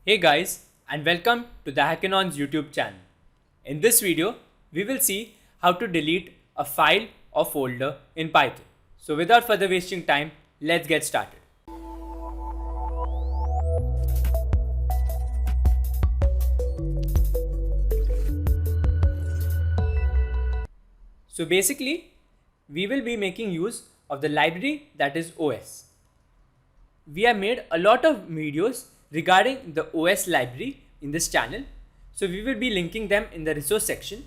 Hey guys, and welcome to the Hackinon's YouTube channel. In this video, we will see how to delete a file or folder in Python. So without further wasting time, let's get started. So basically, we will be making use of the library that is OS. We have made a lot of videos regarding the OS library in this channel, so we will be linking them in the resource section.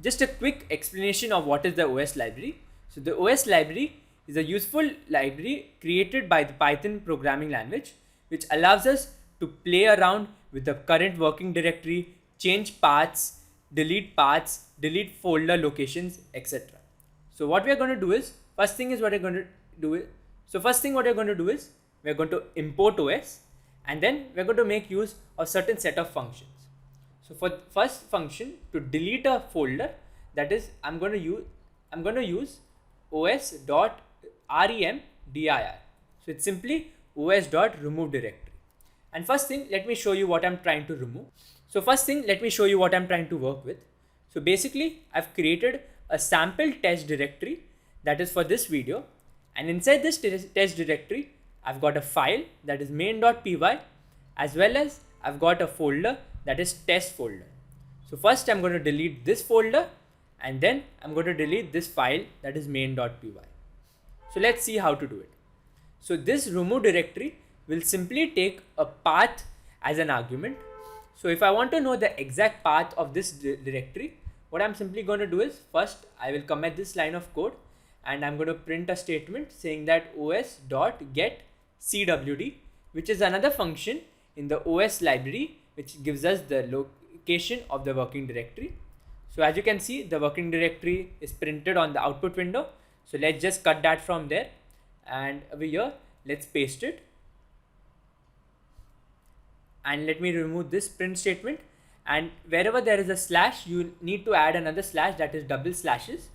Just a quick explanation of what is the OS library. So the OS library is a useful library created by the Python programming language, which allows us to play around with the current working directory, change paths, delete folder locations, etc. So what we are going to do is, first thing what we're going to do is we're going to import OS, and then we're going to make use of certain set of functions. So for the first function, to delete a folder, that is I'm going to use os.remdir. So it's simply os.remove directory. And first thing, let me show you what I'm trying to remove. So first thing, let me show you what I'm trying to work with. So basically, I've created a sample test directory that is for this video, and inside this test directory, I've got a file that is main.py, as well as I've got a folder that is test folder. So first I'm going to delete this folder, and then I'm going to delete this file that is main.py. So let's see how to do it. So this remove directory will simply take a path as an argument. So if I want to know the exact path of this directory, what I'm simply going to do is, first I will comment this line of code, and I'm going to print a statement saying that os.get cwd, which is another function in the OS library which gives us the location of the working directory. So as you can see, the working directory is printed on the output window. So let's just cut that from there, and over here let's paste it, and let me remove this print statement. And wherever there is a slash, you need to add another slash, that is double slashes.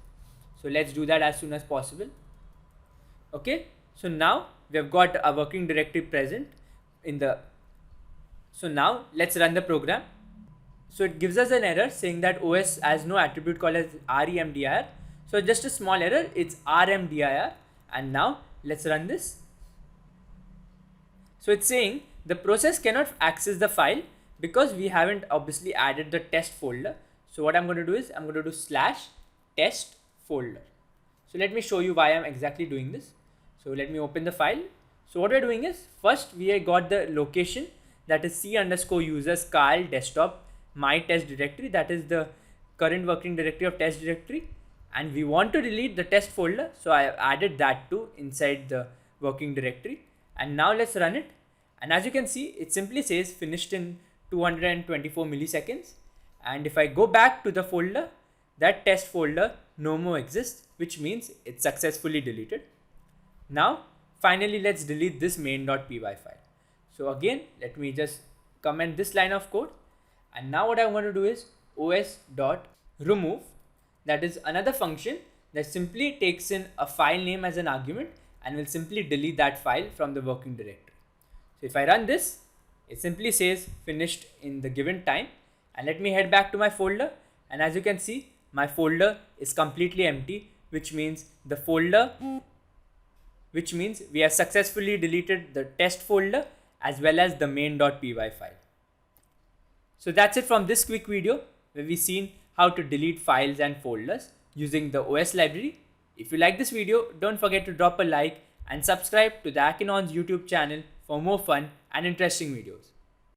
So let's do that as soon as possible. Okay, so now we have got a working directory present in the. So now let's run the program. So it gives us an error saying that OS has no attribute called as remdir. So just a small error, it's rmdir. And now let's run this. So it's saying the process cannot access the file because we haven't obviously added the test folder. So what I'm going to do is I'm going to do slash test folder. So let me show you why I'm exactly doing this. So let me open the file. So what we're doing is, first we got the location that is c_users Carl desktop my test directory, that is the current working directory of test directory, and we want to delete the test folder. So I have added that too inside the working directory, and now let's run it. And as you can see, it simply says finished in 224 milliseconds. And if I go back to the folder, that test folder no more exists, which means it's successfully deleted. Now finally let's delete this main.py file. So again, let me just comment this line of code, and now what I'm going to do is os.remove, that is another function that simply takes in a file name as an argument and will simply delete that file from the working directory. So if I run this, it simply says finished in the given time, and let me head back to my folder, and as you can see, my folder is completely empty, which means we have successfully deleted the test folder as well as the main.py file. So that's it from this quick video where we've seen how to delete files and folders using the OS library. If you like this video, don't forget to drop a like and subscribe to the Hackinon's YouTube channel for more fun and interesting videos.